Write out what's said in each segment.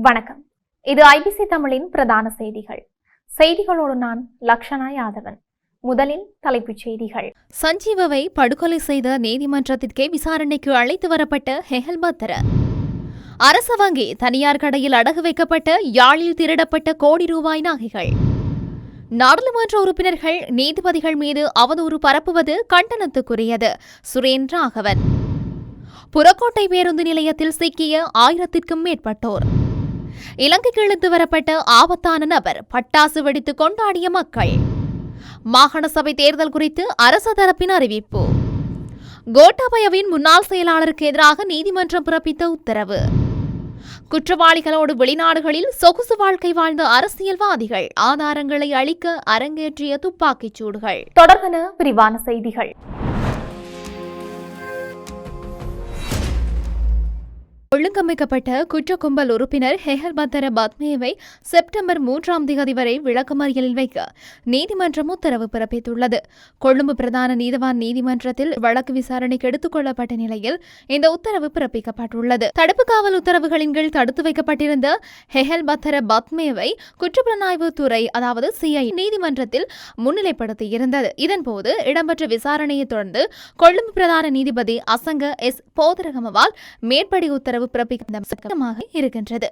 வணக்கம். இது ஐபிசி தமிழின் பிரதான செய்திகள். செய்திகளோடு நான் லக்ஷனா யாதவன். முதலில் தலைப்புச் செய்திகள். சஞ்சீவவை படுகொலை செய்த நீதிமன்றத்திற்கே விசாரணைக்கு அழைத்து வரப்பட்ட ஹெஹல் பத்ர. அரச வங்கி தனியார் கடையில் அடகு வைக்கப்பட்ட யாழில் திருடப்பட்ட கோடி ரூபாய் நகைகள். நாடாளுமன்ற உறுப்பினர்கள் நீதிபதிகள் மீது அவதூறு பரப்புவது கண்டனத்துக்குரியது. சுரேன் ராகவன். புறக்கோட்டை பேருந்து நிலையத்தில் சிக்கிய 1000க்கும் மேற்பட்டோர். இலங்கைக்கு இழுத்து வரப்பட்ட ஆபத்தான நபர், பட்டாசு வெடித்து கொண்டாடிய மக்கள். மாகாண சபை தேர்தல் குறித்து அரசு தரப்பின் அறிவிப்பு. கோட்டாபயவின் முன்னாள் செயலாளருக்கு எதிராக நீதிமன்றம் பிறப்பித்த உத்தரவு. குற்றவாளிகளோடு வெளிநாடுகளில் சொகுசு வாழ்க்கை வாழ்ந்த அரசியல்வாதிகள், ஆதாரங்களை அளிக்க அரங்கேற்றிய துப்பாக்கிச் சூடுகள். தொடர்பான விரிவான செய்திகள். ஒழுங்கமைக்கப்பட்ட குற்ற கும்பல் உறுப்பினர் ஹெஹல் பத்ர பத்மேவை செப்டம்பர் 3ஆம் தேதி வரை விளக்கமறியலில் வைக்க நீதிமன்றம் உத்தரவு பிறப்பித்துள்ளது. கொழும்பு பிரதான நீதவான் நீதிமன்றத்தில் வழக்கு விசாரணைக்கு எடுத்துக் கொள்ளப்பட்ட நிலையில் இந்த உத்தரவு பிறப்பிக்கப்பட்டுள்ளது. தடுப்பு காவல் உத்தரவுகளின் கீழ் தடுத்து வைக்கப்பட்டிருந்த ஹெஹல் பத்ர பத்மேவை குற்றப்புலனாய்வு துறை அதாவது சிஐ நீதிமன்றத்தில் முன்னிலைப்படுத்தியிருந்தது. இதன்போது இடம்பெற்ற விசாரணையை தொடர்ந்து கொழும்பு பிரதான நீதிபதி அசங்க எஸ் போதரகமவால் மேற்படி உத்தரவு பிறப்பிக்கப்பட்டதாக இருக்கின்றது.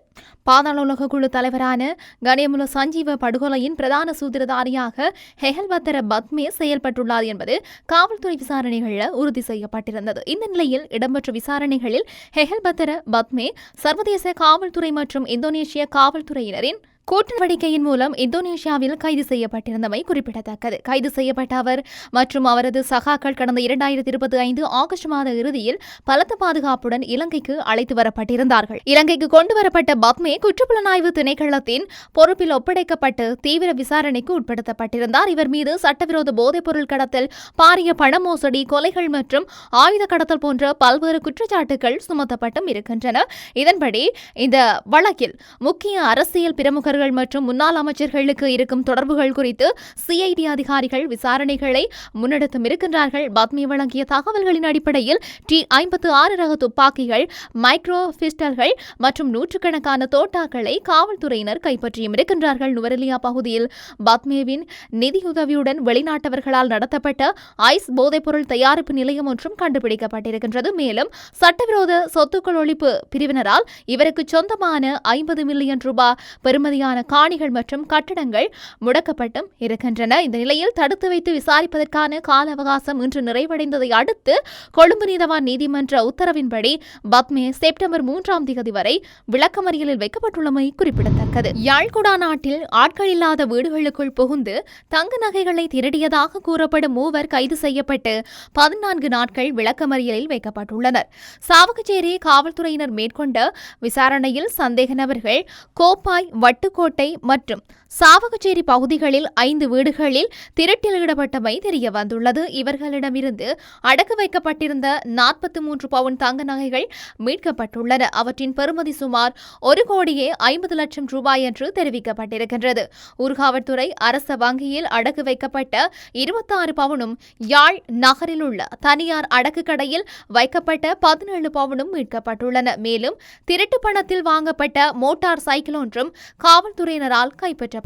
பாதாள உலக குழு தலைவரான கணேமுல சஞ்சீவ படுகொலையின் பிரதான சூத்திரதாரியாக ஹெஹல் பத்ர பத்மே செயல்பட்டுள்ளார் என்பது காவல்துறை விசாரணைகளில் உறுதி செய்யப்பட்டிருந்தது. இந்த நிலையில் இடம்பெற்ற விசாரணைகளில் ஹெஹல் பத்ர பத்மே சர்வதேச காவல்துறை மற்றும் இந்தோனேஷிய காவல்துறையினரின் கூட்டு நடவடிக்கையின் மூலம் இந்தோனேஷியாவில் கைது செய்யப்பட்டிருந்தமை குறிப்பிடத்தக்கது. கைது செய்யப்பட்ட அவர் மற்றும் அவரது சகாக்கள் கடந்த 2025 ஆகஸ்ட் மாத இறுதியில் பலத்த பாதுகாப்புடன் இலங்கைக்கு அழைத்து வரப்பட்டிருந்தார்கள். இலங்கைக்கு கொண்டு வரப்பட்ட பத்மே குற்றப்புலனாய்வு திணைக்களத்தின் பொறுப்பில் ஒப்படைக்கப்பட்டு தீவிர விசாரணைக்கு உட்படுத்தப்பட்டிருந்தார். இவர் மீது சட்டவிரோத போதைப்பொருள் கடத்தல், பாரிய பண மோசடி, கொலைகள் மற்றும் ஆயுத கடத்தல் போன்ற பல்வேறு குற்றச்சாட்டுகள் சுமத்தப்பட்டும் இருக்கின்றன. இதன்படி இந்த வழக்கில் முக்கிய அரசியல் பிரமுகர்கள் மற்றும் முன்னாள் அமைச்சர்களுக்கு இருக்கும் தொடர்புகள் குறித்து சிஐடி அதிகாரிகள் விசாரணைகளை முன்னெடுத்தும் இருக்கின்றார்கள். பத்மி வழங்கிய தகவல்களின் அடிப்படையில் T56 ரக துப்பாக்கிகள், மைக்ரோ பிஸ்டல்கள் மற்றும் நூற்றுக்கணக்கான தோட்டாக்களை காவல்துறையினர் கைப்பற்றியும் இருக்கின்றார்கள். நுவரெலியா பகுதியில் பத்மேவின் நிதியுதவியுடன் வெளிநாட்டவர்களால் நடத்தப்பட்ட ஐஸ் போதைப்பொருள் தயாரிப்பு நிலையம் ஒன்றும் கண்டுபிடிக்கப்பட்டிருக்கின்றது. மேலும் சட்டவிரோத சொத்துக்கள் ஒழிப்பு பிரிவினரால் இவருக்கு சொந்தமான 50 மில்லியன் ரூபாய் பெறுமதியான காணிகள் மற்றும் கட்டடங்கள் முடக்கப்பட்டும் இருக்கின்றன. இந்த நிலையில் தடுத்து வைத்து விசாரிப்பதற்கான கால அவகாசம் இன்று நிறைவடைந்ததை அடுத்து கொழும்பு நீதவான் நீதிமன்ற உத்தரவின்படி பத்மே செப்டம்பர் 3ஆம் தேதி வரை விளக்கமறியலில் வைக்கப்பட்டுள்ளமை குறிப்பிடத்தக்கது. யாழ்குடா நாட்டில் ஆட்கள் இல்லாத வீடுகளுக்குள் புகுந்து தங்க நகைகளை திருடியதாக கூறப்படும் 3 கைது செய்யப்பட்டு 14 நாட்கள் விளக்கமறியலில் வைக்கப்பட்டுள்ளனர். சாவகச்சேரி காவல்துறையினர் மேற்கொண்ட விசாரணையில் சந்தேக நபர்கள் கோப்பாய், வட்டுக்கோட்டை மற்றும் சாவகச்சேரி பகுதிகளில் 5 வீடுகளில் திருட்டில் ஈடுபட்டமை தெரிய வந்துள்ளது. இவர்களிடமிருந்து அடகு வைக்கப்பட்டிருந்த 43 பவுன் தங்க நகைகள் மீட்கப்பட்டுள்ளன. அவற்றின் பெறுமதி சுமார் 1,50 லட்சம் ரூபாய் என்று தெரிவிக்கப்பட்டிருக்கின்றது. ஊர்காவல்துறை அரச வங்கியில் அடகு வைக்கப்பட்ட 26 பவுனும், யாழ் நகரில் உள்ள தனியார் அடகு கடையில் வைக்கப்பட்ட 17 பவுனும் மீட்கப்பட்டுள்ளன. மேலும் திருட்டு பணத்தில் வாங்கப்பட்ட மோட்டார் சைக்கிள் ஒன்றும் காவல்துறையினரால் கைப்பற்றப்பட்டுள்ளது.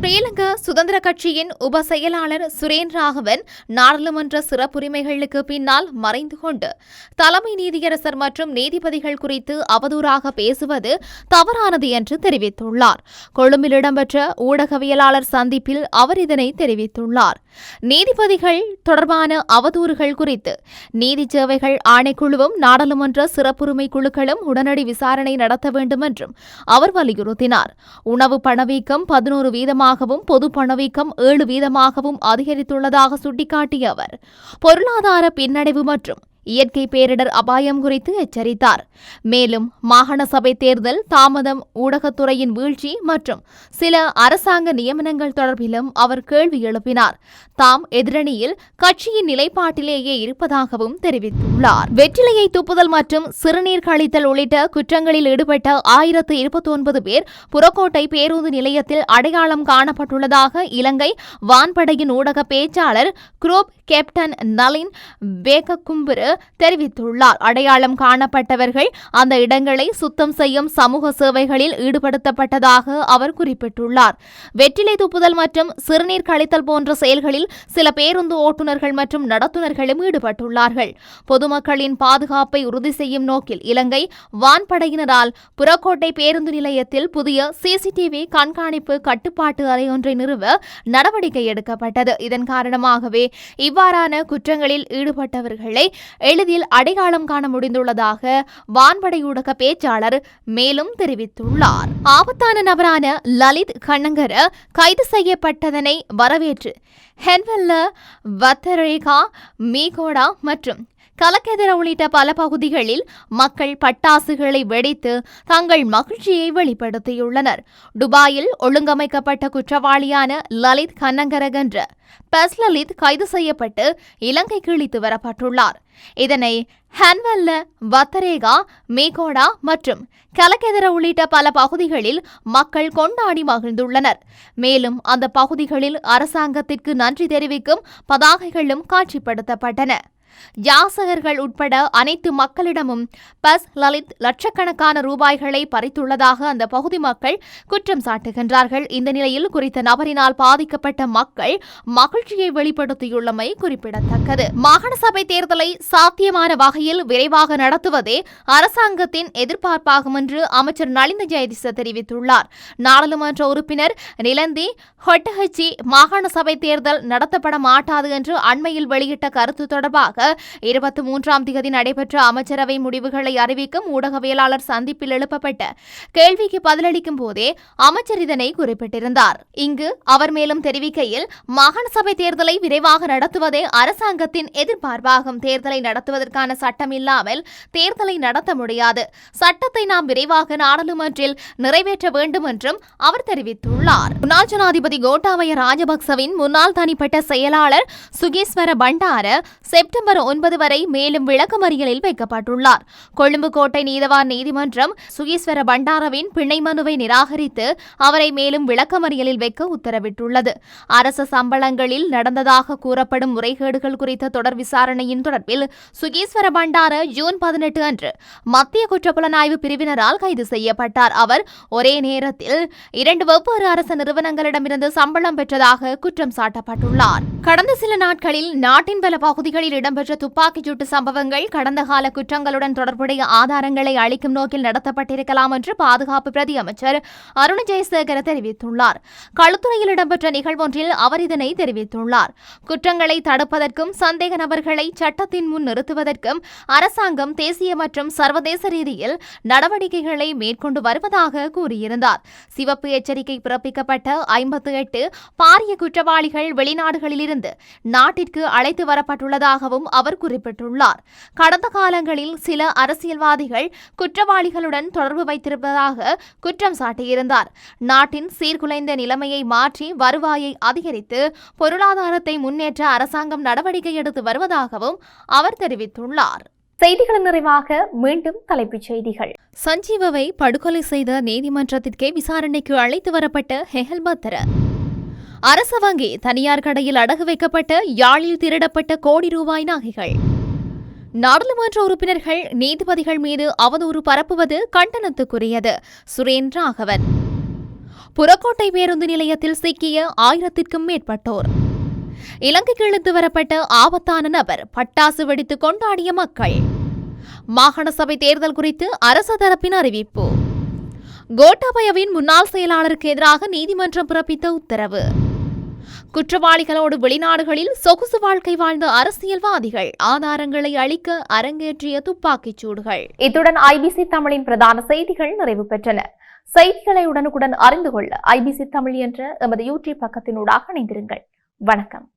ஸ்ரீலங்கா சுதந்திர கட்சியின் உப செயலாளர் சுரேன் ராகவன் நாடாளுமன்ற சிறப்புரிமைகளுக்கு பின்னால் மறைந்து கொண்டு தலைமை நீதியரசர் மற்றும் நீதிபதிகள் குறித்து அவதூறாக பேசுவது தவறானது என்று தெரிவித்துள்ளார். கொழும்பில் இடம்பெற்ற ஊடகவியலாளர் சந்திப்பில் அவர் இதனை தெரிவித்துள்ளார். நீதிபதிகள் தொடர்பான அவதூறுகள் குறித்து நீதி சேவைகள் ஆணைக்குழுவும் நாடாளுமன்ற சிறப்புரிமை குழுக்களும் உடனடி விசாரணை நடத்த வேண்டும் என்றும் அவர் வலியுறுத்தினார். உணவு பணவீக்கம் 11% பொது பணவீக்கம் 7% அதிகரித்துள்ளதாக சுட்டிக்காட்டிய அவர் பொருளாதார பின்னடைவு மற்றும் இயற்கை பேரிடர் அபாயம் குறித்து எச்சரித்தார். மேலும் மாகாண சபை தேர்தல் தாமதம், ஊடகத்துறையின் வீழ்ச்சி மற்றும் சில அரசாங்க நியமனங்கள் தொடர்பிலும் அவர் கேள்வி எழுப்பினார். தாம் எதிரணியில் கட்சியின் நிலைப்பாட்டிலேயே இருப்பதாகவும் தெரிவித்துள்ளார். வெற்றிலையை துப்புதல் மற்றும் சிறுநீர் கழித்தல் உள்ளிட்ட குற்றங்களில் ஈடுபட்ட 1029 பேர் புறக்கோட்டை பேருந்து நிலையத்தில் அடையாளம் காணப்பட்டுள்ளதாக இலங்கை வான்படையின் ஊடக பேச்சாளர் குரோப் கேப்டன் நளின் வேகக்கும்புரு தெரிவித்துள்ளார். அடையாளம் காணப்பட்டவர்கள் அந்த இடங்களை சுத்தம் செய்யும் சமூக சேவைகளில் ஈடுபடுத்தப்பட்டதாக அவர் குறிப்பிட்டுள்ளார். வெற்றிலை துப்புதல் மற்றும் சிறுநீர் கழித்தல் போன்ற செயல்களில் சில பேருந்து ஓட்டுநர்கள் மற்றும் நடத்துனர்களும் ஈடுபட்டுள்ளார்கள். பொதுமக்களின் பாதுகாப்பை உறுதி செய்யும் நோக்கில் இலங்கை வான்படையினரால் புறக்கோட்டை பேருந்து நிலையத்தில் புதிய சிசிடிவி கண்காணிப்பு கட்டுப்பாட்டு அறை ஒன்றை நிறுவ நடவடிக்கை எடுக்கப்பட்டது. இதன் காரணமாகவே இவ்வாறான குற்றங்களில் ஈடுபட்டவர்களை எளிதில் அடையாளம் காண முடிந்துள்ளதாக வான்படை ஊடக பேச்சாளர் மேலும் தெரிவித்துள்ளார். ஆபத்தான நபரான லலித் கண்ணங்கர கைது செய்யப்பட்டதனை வரவேற்று ஹென்வெல்ல, வத்தரேகா, மீகோடா மற்றும் கலக்கெதிர உள்ளிட்ட பல பகுதிகளில் மக்கள் பட்டாசுகளை வெடித்து தங்கள் மகிழ்ச்சியை வெளிப்படுத்தியுள்ளனர். துபாயில் ஒழுங்கமைக்கப்பட்ட குற்றவாளியான லலித் கண்ணங்கரக் என்ற பஸ் லலித் கைது செய்யப்பட்டு இலங்கைக்கு இழுத்து வரப்பட்டுள்ளார். இதனை ஹன்வல்ல, வத்தரேகா, மீகோடா மற்றும் கலக்கெதிர உள்ளிட்ட பல பகுதிகளில் மக்கள் கொண்டாடி மகிழ்ந்துள்ளனர். மேலும் அந்த பகுதிகளில் அரசாங்கத்திற்கு நன்றி தெரிவிக்கும் பதாகைகளும் காட்சிப்படுத்தப்பட்டன. யாசகர்கள் உட்பட அனைத்து மக்களிடமும் பஸ் லலித் லட்சக்கணக்கான ரூபாய்களை பறித்துள்ளதாக அந்த பகுதி மக்கள் குற்றம் சாட்டுகின்றார்கள். இந்த நிலையில் குறித்த நபரினால் பாதிக்கப்பட்ட மக்கள் மகிழ்ச்சியை வெளிப்படுத்தியுள்ளமை குறிப்பிடத்தக்கது. மாகாண சபை தேர்தலை சாத்தியமான வகையில் விரைவாக நடத்துவதே அரசாங்கத்தின் எதிர்பார்ப்பாகும் என்று அமைச்சர் நலிந்த ஜெயதிச தெரிவித்துள்ளார். நாடாளுமன்ற உறுப்பினர் நிலந்தி ஹொட்டஹச்சி மாகாண சபை தேர்தல் நடத்தப்பட மாட்டாது என்று அண்மையில் வெளியிட்ட கருத்து தொடர்பாக 23ஆம் தேதி நடைபெற்ற அமைச்சரவை முடிவுகளை அறிவிக்கும் ஊடகவியலாளர் சந்திப்பில் எழுப்பப்பட்ட கேள்விக்கு பதிலளிக்கும் போதே அமைச்சர் இதனை குறிப்பிட்டிருந்தார். இங்கு அவர் மேலும் தெரிவிக்கையில், மாகாண சபை தேர்தலை விரைவாக நடத்துவதே அரசாங்கத்தின் எதிர்பார்ப்பாகும். தேர்தலை நடத்துவதற்கான சட்டம் இல்லாமல் தேர்தலை நடத்த முடியாது. சட்டத்தை நாம் விரைவாக நாடாளுமன்றில் நிறைவேற்ற வேண்டும் என்றும் அவர் தெரிவித்துள்ளார். முன்னாள் ஜனாதிபதி கோட்டாபய ராஜபக்சவின் முன்னாள் தனிப்பட்ட செயலாளர் சுகேஸ்வர பண்டார செப்டம்பர் 9 வரை மேலும் விளக்கமறியலில் வைக்கப்பட்டுள்ளார். கொழும்பு கோட்டை நீதவான் நீதிமன்றம் சுகேஸ்வர பண்டாரவின் பிணை மனுவை நிராகரித்து அவரை மேலும் விளக்கமறியலில் வைக்க உத்தரவிட்டுள்ளது. அரசு சம்பளங்களில் நடந்ததாக கூறப்படும் முறைகேடுகள் குறித்த தொடர் விசாரணையின் தொடர்பில் சுகேஸ்வர பண்டார ஜூன் 18 அன்று மத்திய குற்றப்புலனாய்வு பிரிவினரால் கைது செய்யப்பட்டார். அவர் ஒரே நேரத்தில் 2 வெவ்வேறு அரசு நிறுவனங்களிடமிருந்து சம்பளம் பெற்றதாக குற்றம் சாட்டப்பட்டுள்ளார். கடந்த சில நாட்களில் நாட்டின் பல பகுதிகளில் இடம்பெற்ற துப்பாக்கிச்சூட்டு சம்பவங்கள் கடந்த கால குற்றங்களுடன் தொடர்புடைய ஆதாரங்களை அளிக்கும் நோக்கில் நடத்தப்பட்டிருக்கலாம் என்று பாதுகாப்பு பிரதி அமைச்சர் அருண் ஜெயசேகர தெரிவித்துள்ளார். களுத்துறையில் இடம்பெற்ற நிகழ்வொன்றில் அவர் இதனை தெரிவித்துள்ளார். குற்றங்களை தடுப்பதற்கும் சந்தேக நபர்களை சட்டத்தின் முன் நிறுத்துவதற்கும் அரசாங்கம் தேசிய மற்றும் சர்வதேச ரீதியில் நடவடிக்கைகளை மேற்கொண்டு வருவதாக கூறியிருந்தார். சிவப்பு எச்சரிக்கை பிறப்பிக்கப்பட்ட 58 பாரிய குற்றவாளிகள் வெளிநாடுகளிலிருந்து நாட்டிற்கு அழைத்து வரப்பட்டுள்ளதாகவும் அவர் குறிப்பிட்டுள்ளார். கடந்த காலங்களில் சில அரசியல்வாதிகள் குற்றவாளிகளுடன் தொடர்பு வைத்திருப்பதாக குற்றம் சாட்டியிருந்தார். நாட்டின் சீர்குலைந்த நிலைமையை மாற்றி வருவாயை அதிகரித்து பொருளாதாரத்தை முன்னேற்ற அரசாங்கம் நடவடிக்கை எடுத்து வருவதாகவும் அவர் தெரிவித்துள்ளார். செய்திகளின் நிறைவாக மீண்டும் தலைப்புச் செய்திகள். சஞ்சீவவை படுகொலை செய்த நீதிமன்றத்திற்கே விசாரணைக்கு அழைத்து வரப்பட்ட ஹெஹல் பத்தர. அரசு வங்கி தனியார் கடையில் அடகு வைக்கப்பட்ட யாழில் திருடப்பட்ட கோடி ரூபாய் நகைகள். நாடாளுமன்ற உறுப்பினர்கள் நீதிபதிகள் மீது அவதூறு பரப்புவது கண்டனத்துக்குரியது. சுரேன் ராகவன். புறக்கோட்டை பேருந்து நிலையத்தில் சிக்கிய 1000க்கும் மேற்பட்டோர். இலங்கைக்கு இழுத்து வரப்பட்ட ஆபத்தான நபர், பட்டாசு வெடித்து கொண்டாடிய மக்கள். மாகாண சபை தேர்தல் குறித்து அரசு தரப்பின் அறிவிப்பு. கோட்டாபயவின் முன்னாள் செயலாளருக்கு எதிராக நீதிமன்றம் பிறப்பித்த உத்தரவு. குற்றவாளிகளோடு வெளிநாடுகளில் சொகுசு வாழ்க்கை வாழ்ந்த அரசியல்வாதிகள், ஆதாரங்களை அளிக்க அரங்கேற்றிய துப்பாக்கிச் சூடுகள். இத்துடன் ஐபிசி தமிழின் பிரதான செய்திகள் நிறைவு பெற்றன. செய்திகளை உடனுக்குடன் அறிந்து கொள்ள ஐபிசி தமிழ் என்ற எமது யூடியூப் பக்கத்தினூடாக இணைந்திருங்கள். வணக்கம்.